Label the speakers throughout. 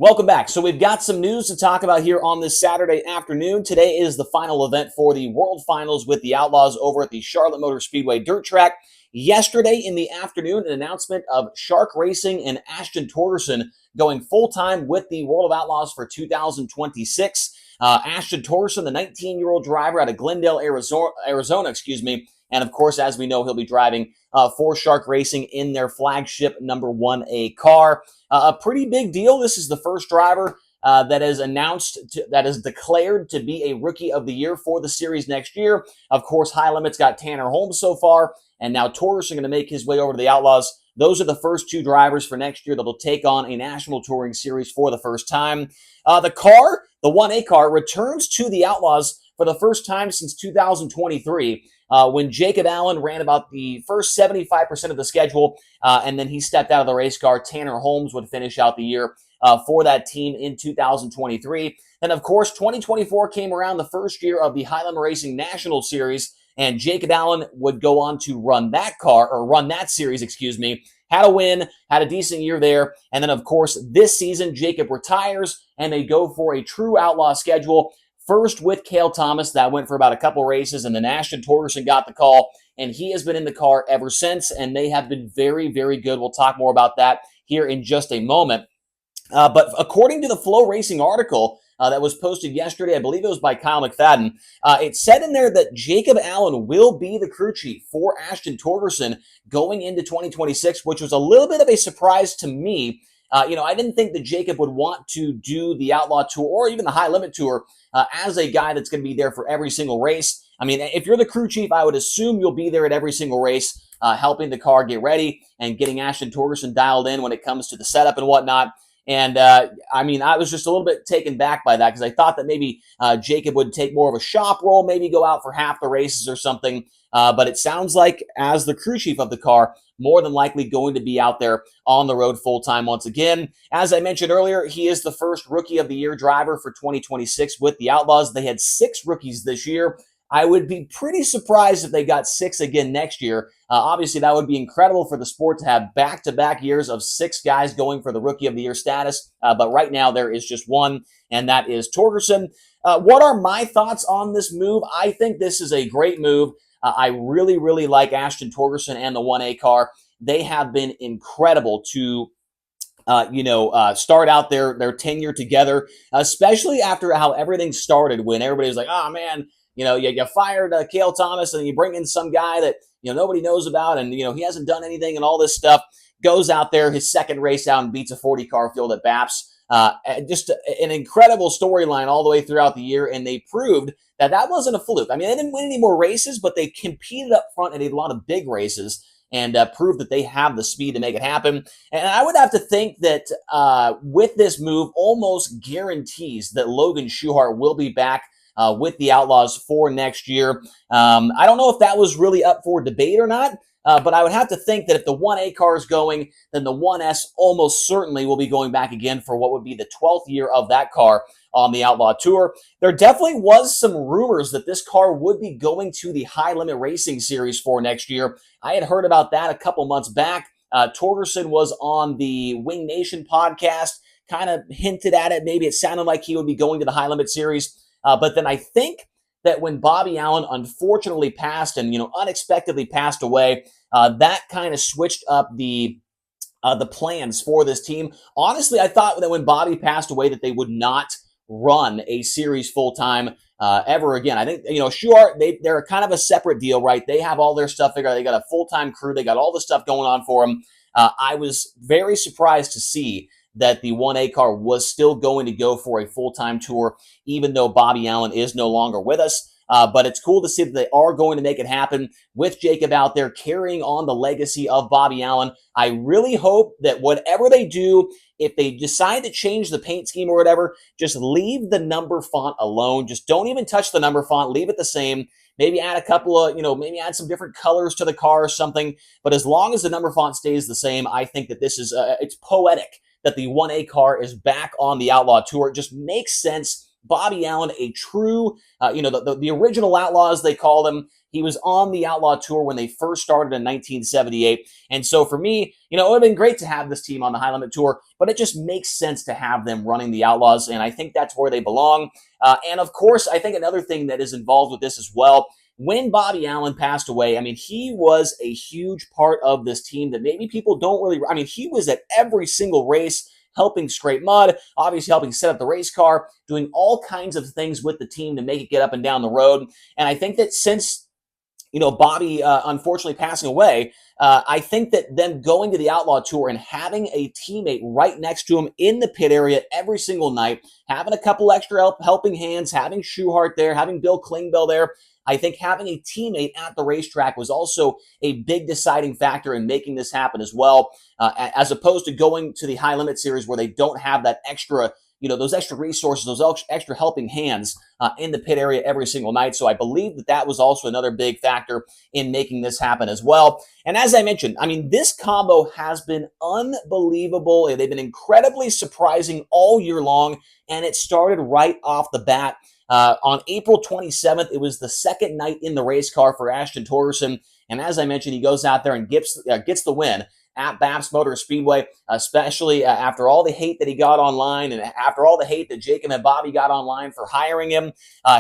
Speaker 1: Welcome back. So we've got some news to talk about here on this Saturday afternoon. Today is the final event for the World Finals with the Outlaws over at the Charlotte Motor Speedway dirt track. Yesterday in the afternoon, an announcement of Shark Racing and Ashton Torgerson going full-time with the World of Outlaws for 2026. Ashton Torson, the 19-year-old driver out of Glendale, Arizona, and of course, as we know, he'll be driving for Shark Racing in their flagship number 1A car. A pretty big deal. This is the first driver that is that is declared to be a Rookie of the Year for the series next year. Of course, High Limit's got Tanner Holmes so far, and now Torson going to make his way over to the Outlaws. Those are the first two drivers for next year that will take on a national touring series for the first time. The car, the 1A car, returns to the Outlaws for the first time since 2023. When Jacob Allen ran about the first 75% of the schedule, and then he stepped out of the race car. Tanner Holmes would finish out the year for that team in 2023. And of course, 2024 came around, the first year of the High Limit Racing National Series, and Jacob Allen would go on to run that series, had a win, had a decent year there. And then, of course, this season, Jacob retires, and they go for a true outlaw schedule. First with Cale Thomas, that went for about a couple races, and then Ashton Torgerson got the call, and he has been in the car ever since, and they have been very, very good. We'll talk more about that here in just a moment. But according to the Flow Racing article that was posted yesterday, I believe it was by Kyle McFadden, it said in there that Jacob Allen will be the crew chief for Ashton Torgerson going into 2026, which was a little bit of a surprise to me. I didn't think that Jacob would want to do the Outlaw Tour or even the High Limit Tour as a guy that's going to be there for every single race. I mean, if you're the crew chief, I would assume you'll be there at every single race, helping the car get ready and getting Ashton Torgerson dialed in when it comes to the setup and whatnot. And, I was just a little bit taken back by that because I thought that maybe Jacob would take more of a shop role, maybe go out for half the races or something. But it sounds like as the crew chief of the car, more than likely going to be out there on the road full-time once again. As I mentioned earlier, he is the first Rookie of the Year driver for 2026 with the Outlaws. They had 6 rookies this year. I would be pretty surprised if they got 6 again next year. Obviously, that would be incredible for the sport to have back-to-back years of 6 guys going for the Rookie of the Year status. But right now, there is just one, and that is Torgerson. What are my thoughts on this move? I think this is a great move. I really, really like Ashton Torgerson and the 1A car. They have been incredible to start out their tenure together, especially after how everything started when everybody was like, oh, man, you fired Cale Thomas and you bring in some guy that, nobody knows about and, he hasn't done anything and all this stuff. Goes out there, his second race out and beats a 40-car field at Baps. Just an incredible storyline all the way throughout the year, and they proved that wasn't a fluke. I mean, they didn't win any more races, but they competed up front and did a lot of big races and proved that they have the speed to make it happen. And I would have to think that with this move, almost guarantees that Logan Schuchart will be back with the Outlaws for next year. I don't know if that was really up for debate or not, but I would have to think that if the 1A car is going, then the 1S almost certainly will be going back again for what would be the 12th year of that car on the Outlaw Tour. There definitely was some rumors that this car would be going to the High Limit Racing Series for next year. I had heard about that a couple months back. Torgerson was on the Wing Nation podcast, kind of hinted at it. Maybe it sounded like he would be going to the High Limit Series. But then I think that when Bobby Allen unfortunately passed and, unexpectedly passed away, that kind of switched up the plans for this team. Honestly, I thought that when Bobby passed away that they would not run a series full-time ever again. I think, Schuchart, they're kind of a separate deal, right? They have all their stuff figured out. They got a full-time crew. They got all the stuff going on for them. I was very surprised to see that the 1A car was still going to go for a full-time tour, even though Bobby Allen is no longer with us. But it's cool to see that they are going to make it happen with Jacob out there carrying on the legacy of Bobby Allen. I really hope that whatever they do, if they decide to change the paint scheme or whatever, just leave the number font alone. Just don't even touch the number font. Leave it the same. Maybe add a couple of, maybe add some different colors to the car or something. But as long as the number font stays the same, I think that this is, it's poetic that the 1A car is back on the Outlaw Tour. It just makes sense Bobby Allen, a true, the original Outlaws, they called him. He was on the Outlaw Tour when they first started in 1978. And so for me, it would have been great to have this team on the High Limit Tour, but it just makes sense to have them running the Outlaws, and I think that's where they belong. And of course, I think another thing that is involved with this as well, when Bobby Allen passed away, I mean, he was a huge part of this team that maybe people don't really, I mean, he was at every single race, helping scrape mud, obviously helping set up the race car, doing all kinds of things with the team to make it get up and down the road. And I think that since Bobby unfortunately passing away, I think that them going to the Outlaw Tour and having a teammate right next to him in the pit area every single night, having a couple extra helping hands, having Schuhart there, having Bill Klingbeil there, I think having a teammate at the racetrack was also a big deciding factor in making this happen as well, as opposed to going to the High Limit Series where they don't have that extra, those extra resources, those extra helping hands in the pit area every single night. So I believe that that was also another big factor in making this happen as well. And as I mentioned, I mean, this combo has been unbelievable. They've been incredibly surprising all year long, and it started right off the bat. On April 27th, it was the second night in the race car for Ashton Torgerson. And as I mentioned, he goes out there and gets the win at Babs Motor Speedway, especially after all the hate that he got online and after all the hate that Jacob and Bobby got online for hiring him.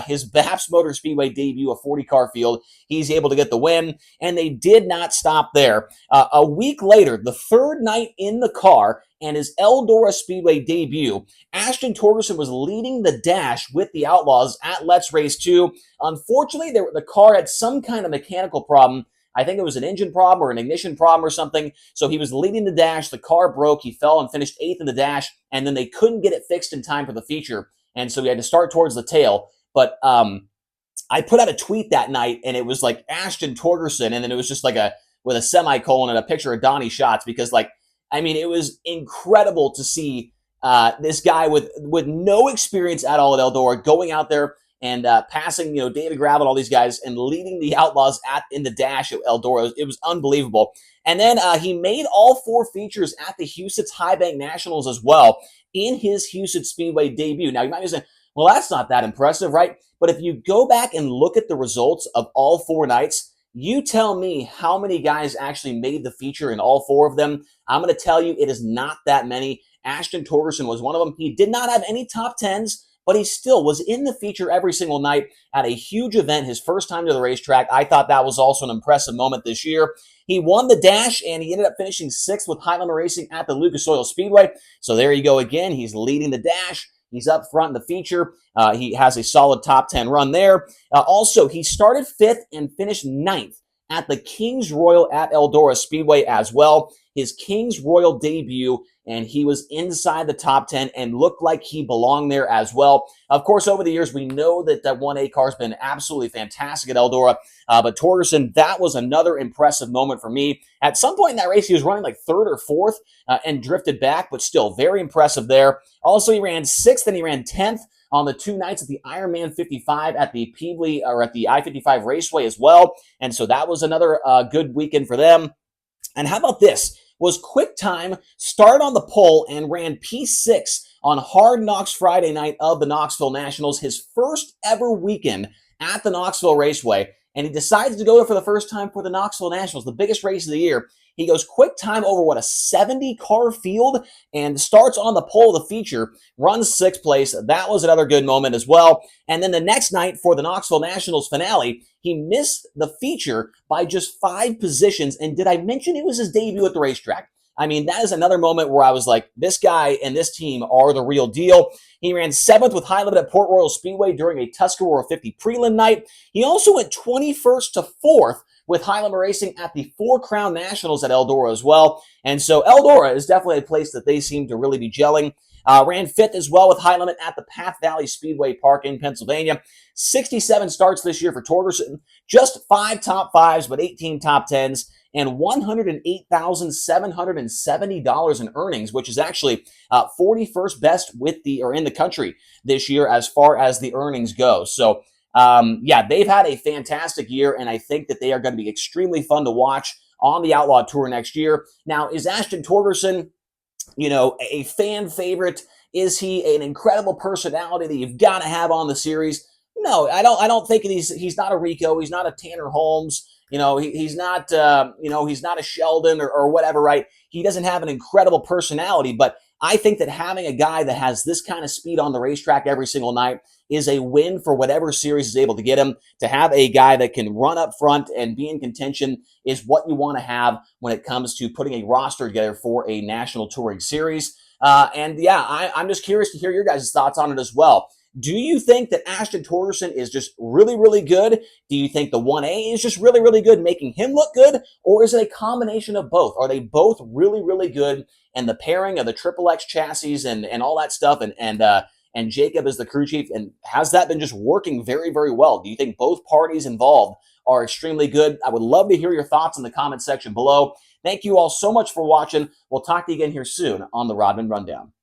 Speaker 1: His Babs Motor Speedway debut, a 40-car field, he's able to get the win, and they did not stop there. A week later, the third night in the car, and his Eldora Speedway debut, Ashton Torgerson was leading the dash with the Outlaws at Let's Race 2. Unfortunately, the car had some kind of mechanical problem. I think it was an engine problem or an ignition problem or something. So he was leading the dash. The car broke. He fell and finished 8th in the dash, and then they couldn't get it fixed in time for the feature. And so he had to start towards the tail. But I put out a tweet that night, and it was like Ashton Torgerson, and then it was just like with a semicolon and a picture of Donnie Schatz, because it was incredible to see this guy with no experience at all at Eldora going out there and passing, David Gravel and all these guys and leading the Outlaws in the dash at Eldora. It was unbelievable. And then he made all 4 features at the Huset's High Bank Nationals as well in his Huset Speedway debut. Now, you might be saying, well, that's not that impressive, right? But if you go back and look at the results of all 4 nights, you tell me how many guys actually made the feature in all 4 of them. I'm going to tell you it is not that many. Ashton Torgerson was one of them. He did not have any top 10s, but he still was in the feature every single night at a huge event, his first time to the racetrack. I thought that was also an impressive moment this year. He won the dash, and he ended up finishing 6th with High Limit Racing at the Lucas Oil Speedway. So there you go again. He's leading the dash. He's up front in the feature. He has a solid top 10 run there. Also, he started 5th and finished 9th at the Kings Royal at Eldora Speedway as well. His Kings Royal debut, and he was inside the top 10 and looked like he belonged there as well. Of course, over the years, we know that 1A car has been absolutely fantastic at Eldora, but Torgerson, that was another impressive moment for me. At some point in that race, he was running like 3rd or 4th and drifted back, but still very impressive there. Also, he ran 6th and he ran 10th on the 2 nights at the Ironman 55 at the Peebly or at the I-55 Raceway as well. And so that was another good weekend for them. And how about this? Was Quick Time started on the pole and ran P6 on Hard Knocks Friday night of the Knoxville Nationals, his first ever weekend at the Knoxville Raceway. And he decides to go there for the first time for the Knoxville Nationals, the biggest race of the year. He goes quick time over, a 70-car field and starts on the pole of the feature, runs 6th place. That was another good moment as well. And then the next night for the Knoxville Nationals finale, he missed the feature by just 5 positions. And did I mention it was his debut at the racetrack? I mean, that is another moment where I was like, this guy and this team are the real deal. He ran 7th with High Limit at Port Royal Speedway during a Tuscarora 50 prelim night. He also went 21st to 4th with High Limit Racing at the 4 Crown Nationals at Eldora as well. And so Eldora is definitely a place that they seem to really be gelling. Ran 5th as well with High Limit at the Path Valley Speedway Park in Pennsylvania. 67 starts this year for Torgerson. Just 5 top 5s, but 18 top 10s. And $108,770 in earnings, which is actually 41st best in the country this year as far as the earnings go. So, they've had a fantastic year, and I think that they are going to be extremely fun to watch on the Outlaw Tour next year. Now, is Ashton Torgerson, a fan favorite? Is he an incredible personality that you've got to have on the series? No, I don't think he's not a Rico. He's not a Tanner Holmes. He's not he's not a Sheldon or whatever. Right? He doesn't have an incredible personality, but I think that having a guy that has this kind of speed on the racetrack every single night is a win for whatever series is able to get him. To have a guy that can run up front and be in contention is what you want to have when it comes to putting a roster together for a national touring series. And yeah, I'm just curious to hear your guys' thoughts on it as well. Do you think that Ashton Torgerson is just really, really good? Do you think the 1A is just really, really good, making him look good? Or is it a combination of both? Are they both really, really good? And the pairing of the Triple X chassis and all that stuff and Jacob as the crew chief, and has that been just working very, very well? Do you think both parties involved are extremely good? I would love to hear your thoughts in the comment section below. Thank you all so much for watching. We'll talk to you again here soon on the Rodman Rundown.